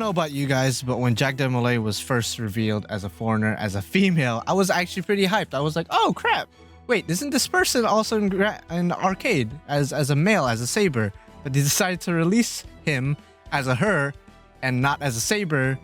know about you guys, but when Jacques de Molay was first revealed as a foreigner, as a female, I was actually pretty hyped. I was like, oh crap, wait, isn't this person also in arcade as a male, as a saber? But they decided to release him as a her and not as a saber,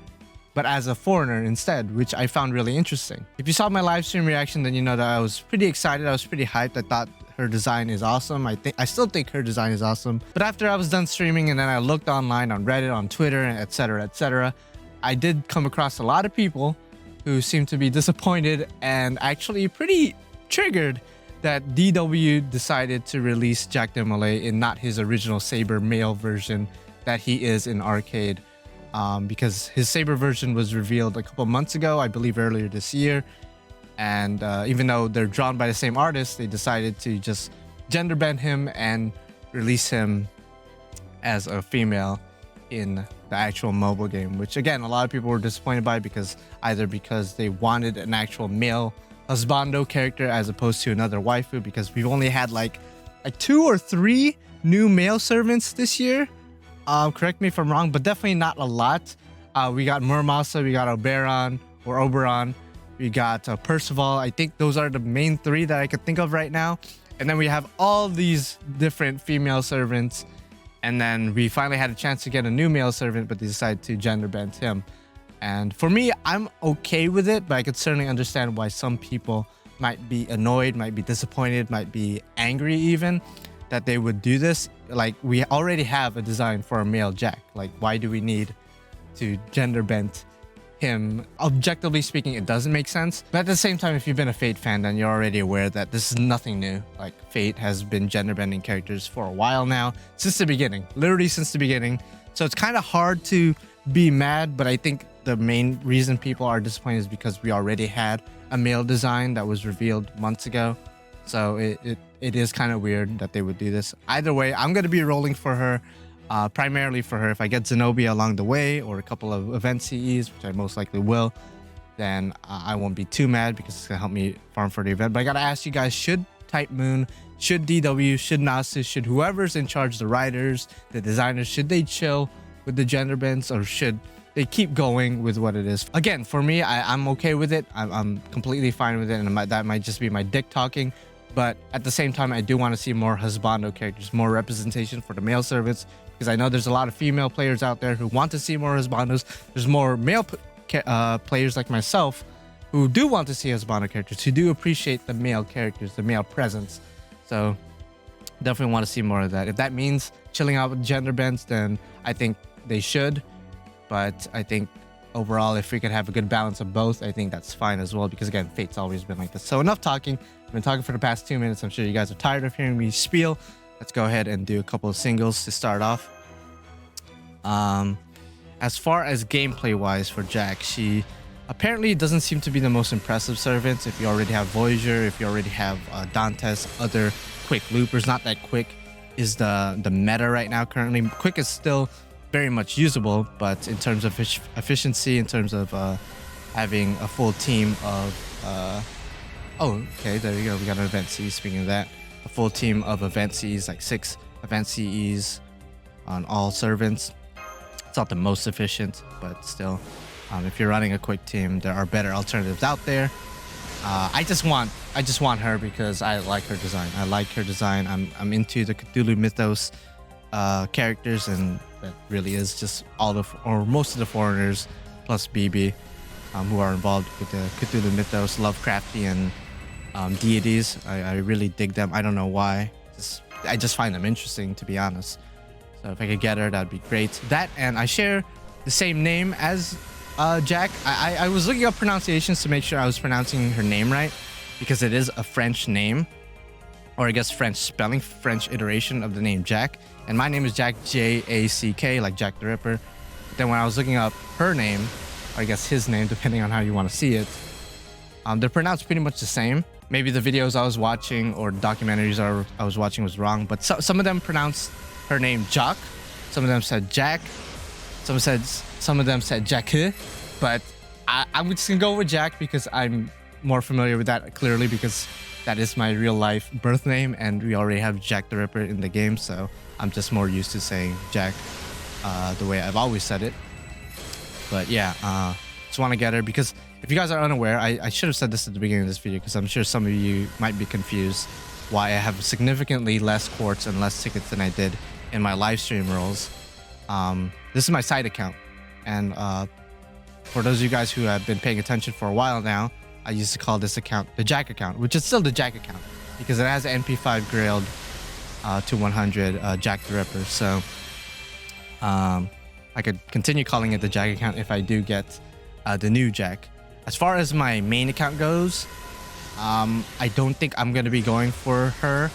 but as a foreigner instead, which I found really interesting. If you saw my live stream reaction, then you know that I was pretty excited. I was pretty hyped. I thought her design is awesome. I still think her design is awesome. But after I was done streaming and then I looked online on Reddit, on Twitter, and etc., I did come across a lot of people who seemed to be disappointed and actually pretty triggered that DW decided to release Jacques de Molay in not his original Saber male version that he is in arcade. Because his Saber version was revealed a couple months ago, I believe earlier this year. And even though they're drawn by the same artist, they decided to just gender bend him and release him as a female in the actual mobile game, which again, a lot of people were disappointed by because they wanted an actual male husbando character as opposed to another waifu, because we've only had like 2 or 3 new male servants this year. Correct me if I'm wrong, but definitely not a lot. We got Murmasa, we got Oberon, we got Percival. I think those are the main 3 that I could think of right now. And then we have all these different female servants. And then we finally had a chance to get a new male servant, but they decided to gender bend him. And for me, I'm okay with it, but I could certainly understand why some people might be annoyed, might be disappointed, might be angry even that they would do this. Like, we already have a design for a male Jack. Like, why do we need to gender bend him? Objectively speaking, it doesn't make sense. But at the same time, if you've been a Fate fan, then you're already aware that this is nothing new. Like, Fate has been gender bending characters for a while now, since the beginning, literally since the beginning. So it's kind of hard to be mad, but I think the main reason people are disappointed is because we already had a male design that was revealed months ago. So it is kind of weird that they would do this. Either way, I'm going to be rolling for her, primarily for her. If I get Zenobia along the way or a couple of event CEs, which I most likely will, then I won't be too mad because it's going to help me farm for the event. But I got to ask you guys, should Type Moon, should DW, should Nasus, should whoever's in charge, the writers, the designers, should they chill with the gender bends, or should they keep going with what it is? Again, for me, I'm okay with it. I'm completely fine with it, and that might just be my dick talking. But at the same time, I do want to see more husbando characters, more representation for the male servants, because I know there's a lot of female players out there who want to see more husbandos. There's more male players like myself who do want to see husbando characters, who do appreciate the male characters, the male presence. So definitely want to see more of that. If that means chilling out with gender bends, then I think they should. But I think overall, if we could have a good balance of both, I think that's fine as well, because again, Fate's always been like this. So enough talking. I've been talking for the past 2 minutes. I'm sure you guys are tired of hearing me spiel. Let's go ahead and do a couple of singles to start off. As far as gameplay wise for Jack, she apparently doesn't seem to be the most impressive servant. If you already have Voyager, if you already have Dantes, other quick loopers, not that quick is the meta right now currently. Quick is still very much usable, but in terms of efficiency, in terms of having a full team of oh, okay, there you go, we got an event CE. Speaking of that, a full team of event CEs, like 6 event CEs on all servants. It's not the most efficient, but still, if you're running a quick team, there are better alternatives out there. I just want her because I like her design. I'm into the Cthulhu mythos characters, and that really is just most of the foreigners plus BB who are involved with the Cthulhu mythos, Lovecraftian deities. I really dig them. I don't know why. I just find them interesting, to be honest. So if I could get her, that'd be great. That, and I share the same name as Jack. I was looking up pronunciations to make sure I was pronouncing her name right, because it is a French name, or I guess French spelling, French iteration of the name Jack. And my name is Jack, J-A-C-K, like Jack the Ripper. But then when I was looking up her name, or I guess his name, depending on how you want to see it, they're pronounced pretty much the same. Maybe the videos I was watching or documentaries I was watching was wrong, but some of them pronounced her name Jacques. Some of them said Jack. Some of them said Jacques. But I'm just gonna go with Jack because I'm more familiar with that, clearly, because that is my real life birth name, and we already have Jack the Ripper in the game, so I'm just more used to saying Jack the way I've always said it. But yeah, just want to get her because if you guys are unaware, I should have said this at the beginning of this video because I'm sure some of you might be confused why I have significantly less quartz and less tickets than I did in my live stream rolls. This is my side account, and for those of you guys who have been paying attention for a while now, I used to call this account the Jack account, which is still the Jack account because it has an NP5 grilled to 100 Jack the Ripper. So I could continue calling it the Jack account if I do get the new Jack. As far as my main account goes, I don't think I'm going to be going for her.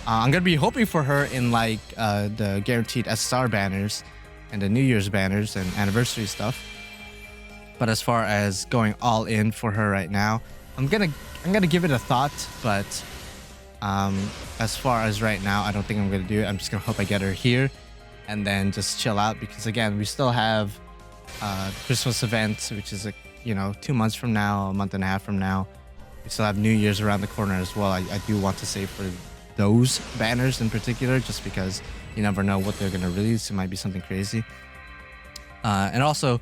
I'm going to be hoping for her in like the guaranteed SSR banners and the New Year's banners and anniversary stuff. But as far as going all in for her right now, I'm gonna give it a thought. But as far as right now, I don't think I'm gonna do it. I'm just gonna hope I get her here and then just chill out because again, we still have the Christmas event, which is 2 months from now, a month and a half from now. We still have New Year's around the corner as well. I do want to save for those banners in particular, just because you never know what they're gonna release. It might be something crazy. And also,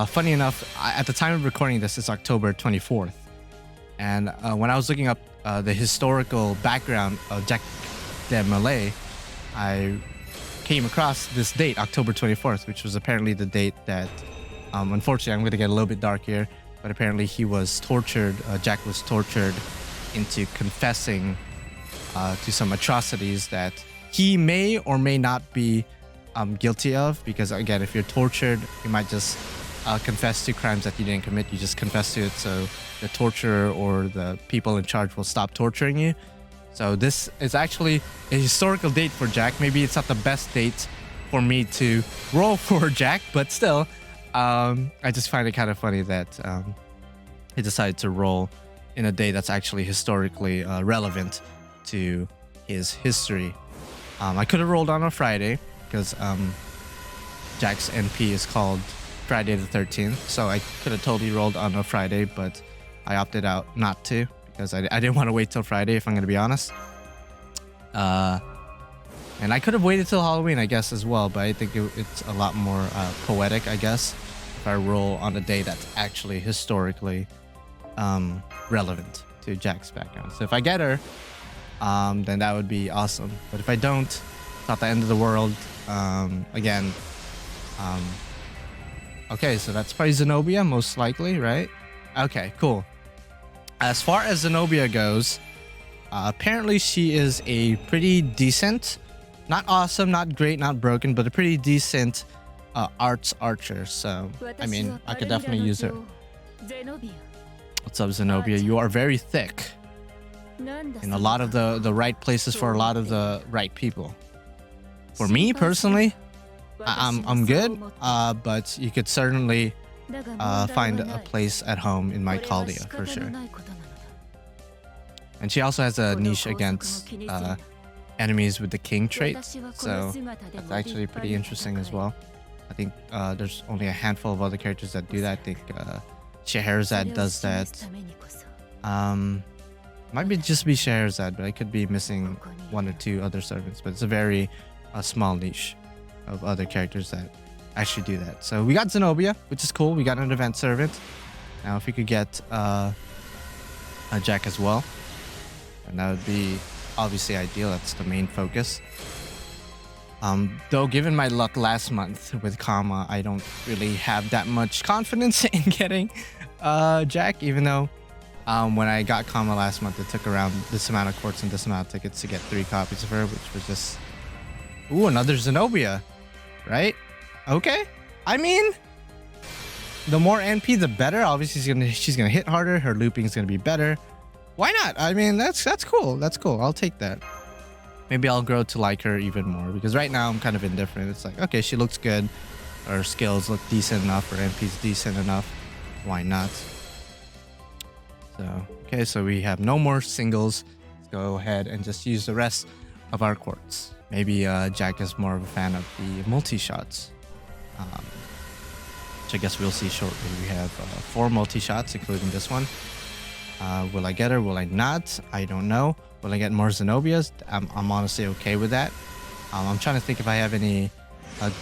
funny enough, at the time of recording this, it's October 24th. And when I was looking up the historical background of Jacques de Molay, I came across this date, October 24th, which was apparently the date that, unfortunately, I'm going to get a little bit dark here, but apparently he was tortured, Jack was tortured into confessing to some atrocities that he may or may not be guilty of. Because again, if you're tortured, you might just confess to crimes that you didn't commit. You just confess to it, so the torturer or the people in charge will stop torturing you. So this is actually a historical date for Jack. Maybe it's not the best date for me to roll for Jack, but still, I just find it kind of funny that he decided to roll in a day that's actually historically relevant to his history. I could have rolled on a Friday because Jack's NP is called Friday the 13th, so I could have totally rolled on a Friday, but I opted out not to because I didn't want to wait till Friday, if I'm going to be honest. And I could have waited till Halloween, I guess, as well, but I think it's a lot more poetic, I guess, if I roll on a day that's actually historically relevant to Jack's background. So if I get her, then that would be awesome. But if I don't, it's not the end of the world. Again, okay, so that's probably Zenobia, most likely, right? Okay, cool. As far as Zenobia goes, apparently she is a pretty decent, not awesome, not great, not broken, but a pretty decent arts archer. So, I mean, I could definitely use her. What's up, Zenobia? You are very thick in a lot of the right places for a lot of the right people. For me, personally, I'm good, but you could certainly find a place at home in my Caldia for sure. And she also has a niche against enemies with the king trait, so that's actually pretty interesting as well. I think there's only a handful of other characters that do that. I think Scheherazade does that. Might be just be Scheherazade, but I could be missing one or two other servants. But it's a very small niche of other characters that actually do that. So we got Zenobia, which is cool. We got an event servant. Now if we could get a Jack as well, and that would be obviously ideal. That's the main focus. Though given my luck last month with Kama, I don't really have that much confidence in getting Jack, even though when I got Kama last month, it took around this amount of quartz and this amount of tickets to get 3 copies of her, which was just... Ooh, another Zenobia, right? Okay. I mean, the more NP, the better. Obviously, she's gonna hit harder. Her looping is gonna be better. Why not? I mean, that's cool. That's cool. I'll take that. Maybe I'll grow to like her even more, because right now I'm kind of indifferent. It's like, okay, she looks good. Her skills look decent enough. Her NP's decent enough. Why not? So, okay, so we have no more singles. Let's go ahead and just use the rest of our quartz. Maybe Jack is more of a fan of the multi-shots, which I guess we'll see shortly. We have 4 multi-shots, including this one. Will I get her? Will I not? I don't know. Will I get more Zenobias? I'm honestly okay with that. I'm trying to think if I have any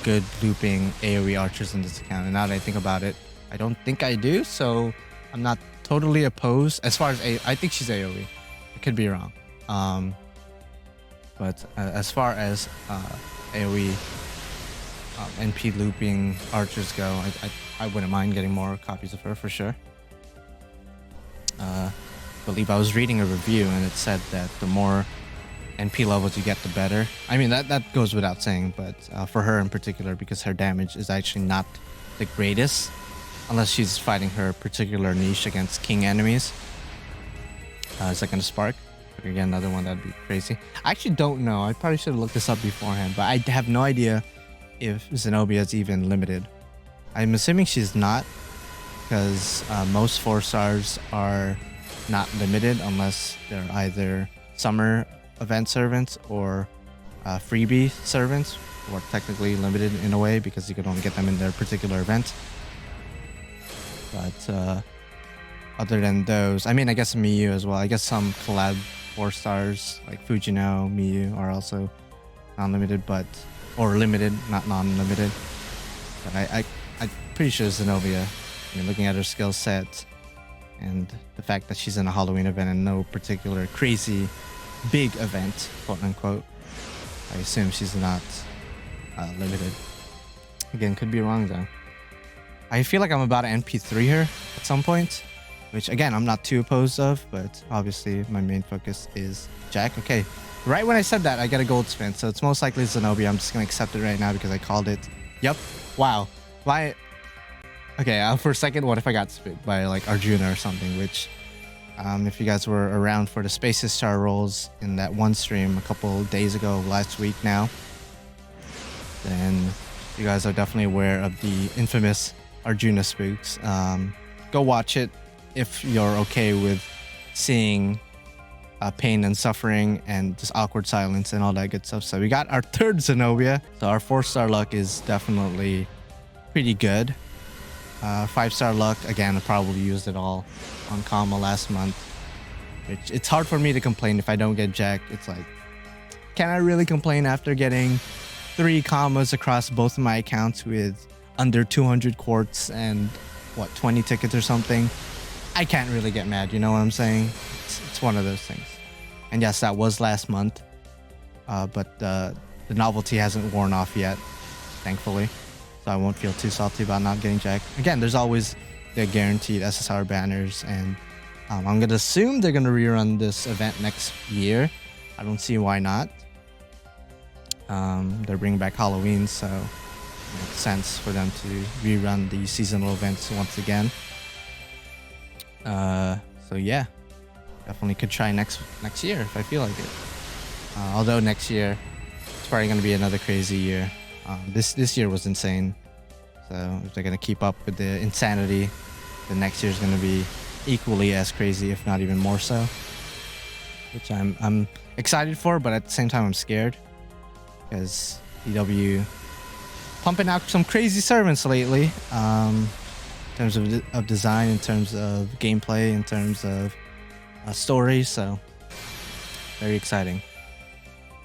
good looping AoE archers in this account. And now that I think about it, I don't think I do, so I'm not totally opposed. As far as I think she's AoE. I could be wrong. But as far as AoE NP looping archers go, I wouldn't mind getting more copies of her for sure. I believe I was reading a review and it said that the more NP levels you get, the better. I mean, that goes without saying, but for her in particular, because her damage is actually not the greatest unless she's fighting her particular niche against king enemies. Is that going to spark? Again, another one that'd be crazy. I actually don't know. I probably should have looked this up beforehand, but I have no idea if Zenobia is even limited. I'm assuming she's not, because most 4-stars are not limited unless they're either summer event servants or freebie servants, or technically limited in a way because you could only get them in their particular event. But other than those, I mean, I guess Miyu as well. I guess some collab 4-stars like Fujino, Miyu are also non-limited, or limited, not non-limited. But I'm pretty sure Zenobia, I mean, looking at her skill set and the fact that she's in a Halloween event and no particular crazy big event, quote unquote, I assume she's not limited. Again, could be wrong though. I feel like I'm about to NP3 her at some point, which again, I'm not too opposed of, but obviously my main focus is Jack. Okay, right when I said that, I get a gold spin, so it's most likely Zenobia. I'm just gonna accept it right now because I called it. Yep. Wow. Why? Okay, for a second, what if I got spit by like Arjuna or something, which if you guys were around for the Spaces Star rolls in that one stream a couple days ago, last week now, then you guys are definitely aware of the infamous Arjuna spooks. Go watch it if you're okay with seeing pain and suffering and just awkward silence and all that good stuff. So we got our third Zenobia. So our 4-star luck is definitely pretty good. 5-star luck, again, I probably used it all on Kama last month. It's hard for me to complain if I don't get Jack. It's like, can I really complain after getting 3 Kamas across both of my accounts with under 200 quartz and what, 20 tickets or something? I can't really get mad, you know what I'm saying? It's one of those things. And yes, that was last month, but the novelty hasn't worn off yet, thankfully. So I won't feel too salty about not getting Jack. Again, there's always the guaranteed SSR banners, and I'm going to assume they're going to rerun this event next year. I don't see why not. They're bringing back Halloween, so it makes sense for them to rerun the seasonal events once again. So yeah, definitely could try next year if I feel like it. Although next year it's probably going to be another crazy year. This year was insane, so if they're going to keep up with the insanity, the next year is going to be equally as crazy, if not even more so, which I'm excited for, but at the same time I'm scared because EW pumping out some crazy servants lately, in terms of design, in terms of gameplay, in terms of story. So very exciting.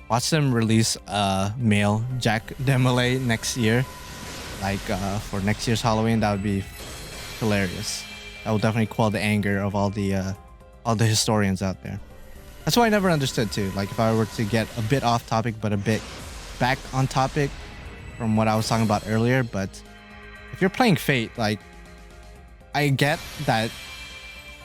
Watch them release male Jacques de Molay next year, like for next year's Halloween. That would be hilarious. That will definitely quell the anger of all the historians out there. That's what I never understood too. Like if I were to get a bit off topic, but a bit back on topic from what I was talking about earlier. But if you're playing Fate, like I get that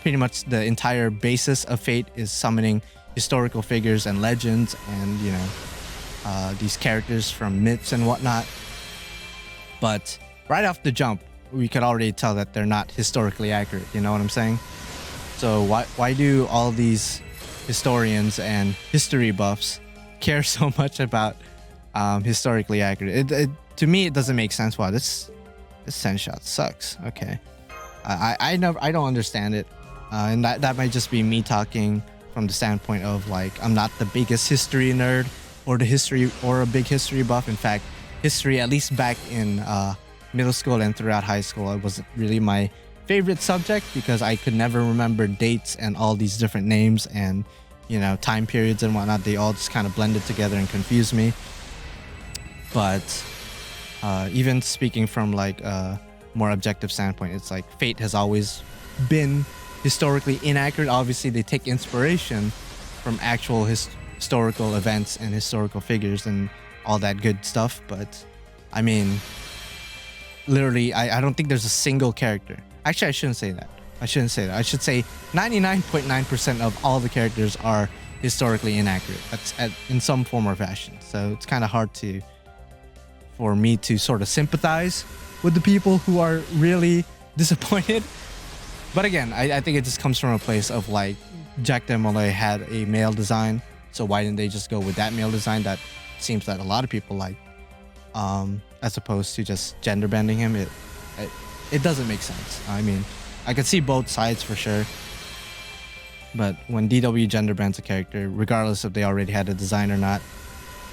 pretty much the entire basis of Fate is summoning historical figures and legends and, you know, these characters from myths and whatnot. But right off the jump, we could already tell that they're not historically accurate. You know what I'm saying? So why do all these historians and history buffs care so much about historically accurate? To me, it doesn't make sense. Wow, this send shot sucks. Okay, I don't understand it, and that might just be me talking from the standpoint of like I'm not the biggest history nerd or a big history buff. In fact, history, at least back in middle school and throughout high school, it wasn't really my favorite subject because I could never remember dates and all these different names and, you know, time periods and whatnot. They all just kind of blended together and confused me. But even speaking from like more objective standpoint. It's like Fate has always been historically inaccurate. Obviously, they take inspiration from actual historical events and historical figures and all that good stuff. But I mean, literally, I don't think there's a single character. Actually, I shouldn't say that. I should say 99.9% of all the characters are historically inaccurate. That's in some form or fashion. So it's kind of hard for me to sort of sympathize with the people who are really disappointed. But again, I think it just comes from a place of like Jacques de Molay had a male design, so why didn't they just go with that male design that seems that a lot of people like, as opposed to just gender bending him? It doesn't make sense. I mean, I could see both sides for sure, but when DW gender bends a character, regardless if they already had a design or not,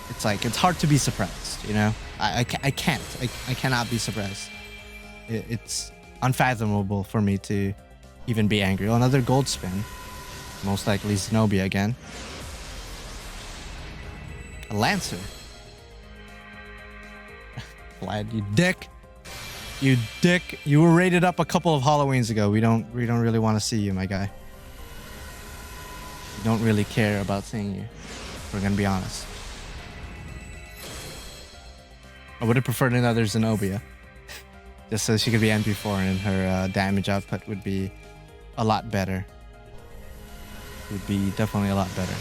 it's like it's hard to be surprised. You know, I cannot be surprised. It's unfathomable for me to even be angry. Oh, another gold spin, most likely Zenobia again. A Lancer. Vlad, you dick. You dick. You were rated up a couple of Halloweens ago. We don't really want to see you, my guy. We don't really care about seeing you. If we're gonna be honest. I would have preferred another Zenobia. Just so she could be MP4 and her damage output would be a lot better. Would be definitely a lot better.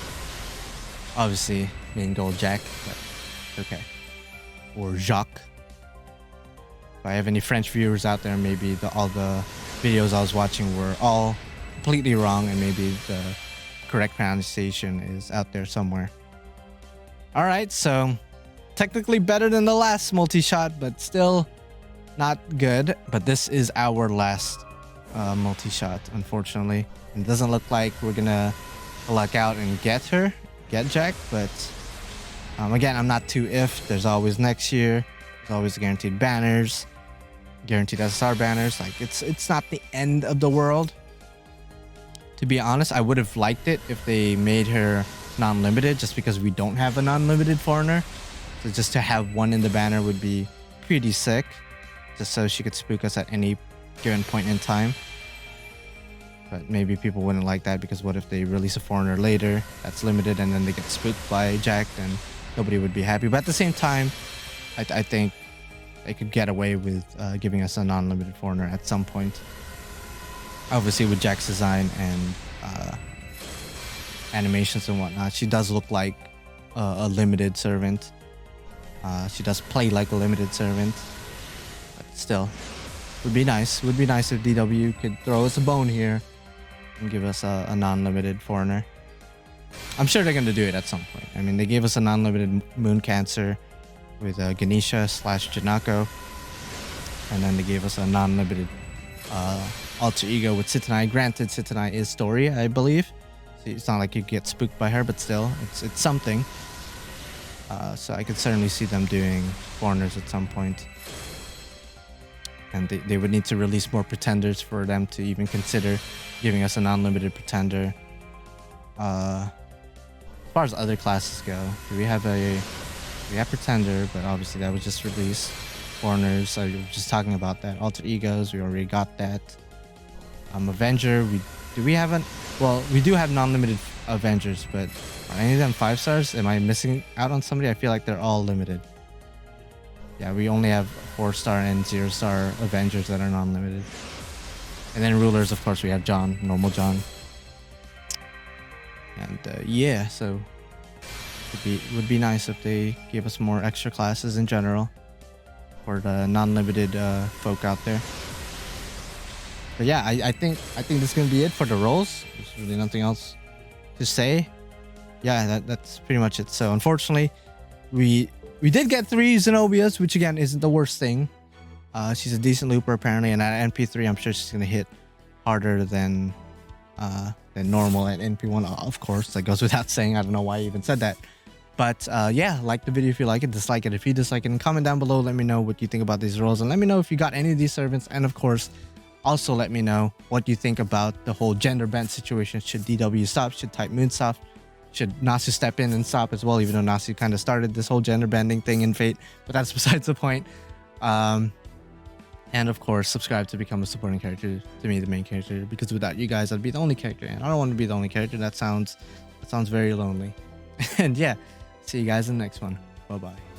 Obviously, main gold Jack, but okay. Or Jacques. If I have any French viewers out there, maybe all the videos I was watching were all completely wrong, and maybe the correct pronunciation is out there somewhere. All right, so technically better than the last multi-shot, but still not good. But this is our last multi-shot, unfortunately. It doesn't look like we're gonna luck out and get Jack, but again, I'm not too if. There's always next year. There's always guaranteed banners, guaranteed SSR banners. Like it's not the end of the world. To be honest, I would have liked it if they made her non-limited, just because we don't have a non-limited foreigner. So just to have one in the banner would be pretty sick, just so she could spook us at any given point in time. But maybe people wouldn't like that, because what if they release a foreigner later that's limited and then they get spooked by Jack? Then nobody would be happy. But at the same time, I think they could get away with giving us a non-limited foreigner at some point. Obviously, with Jack's design and animations and whatnot, she does look like a limited servant. She does play like a limited servant. But still, would be nice. Would be nice if DW could throw us a bone here and give us a non-limited foreigner. I'm sure they're going to do it at some point. I mean, they gave us a non-limited Moon Cancer with Ganesha / Janako. And then they gave us a non-limited alter ego with Citanai. Granted, Citanai is story, I believe. So it's not like you get spooked by her, but still, it's something. So I could certainly see them doing foreigners at some point. And they would need to release more pretenders for them to even consider giving us a non-limited pretender. As far as other classes go, we have pretender, but obviously that was just released. Foreigners, I was just talking about that. Alter egos, we already got that. Avenger, we do have non-limited Avengers, but are any of them 5 stars? Am I missing out on somebody? I feel like they're all limited. Yeah, we only have 4-star and 0-star Avengers that are non-limited. And then rulers, of course, we have John, normal John. And yeah, so it would be nice if they gave us more extra classes in general for the non-limited folk out there. But yeah, I think this is gonna be it for the rolls. There's really nothing else to say. Yeah, that's pretty much it. So unfortunately, we did get 3 Zenobias, which again isn't the worst thing. She's a decent looper apparently, and at NP3 I'm sure she's gonna hit harder than normal at NP1. Of course, that goes without saying. I don't know why I even said that. But yeah, like the video if you like it, dislike it if you dislike it, and comment down below. Let me know what you think about these rolls, and let me know if you got any of these servants. And of course, also let me know what you think about the whole gender bend situation. Should DW stop? Should Type Moon stop? Should Nasu step in and stop as well, even though Nasu kind of started this whole gender bending thing in Fate? But that's besides the point. And of course, subscribe to become a supporting character to me, the main character, because without you guys, I'd be the only character. And I don't want to be the only character. That sounds very lonely. And yeah, see you guys in the next one. Bye-bye.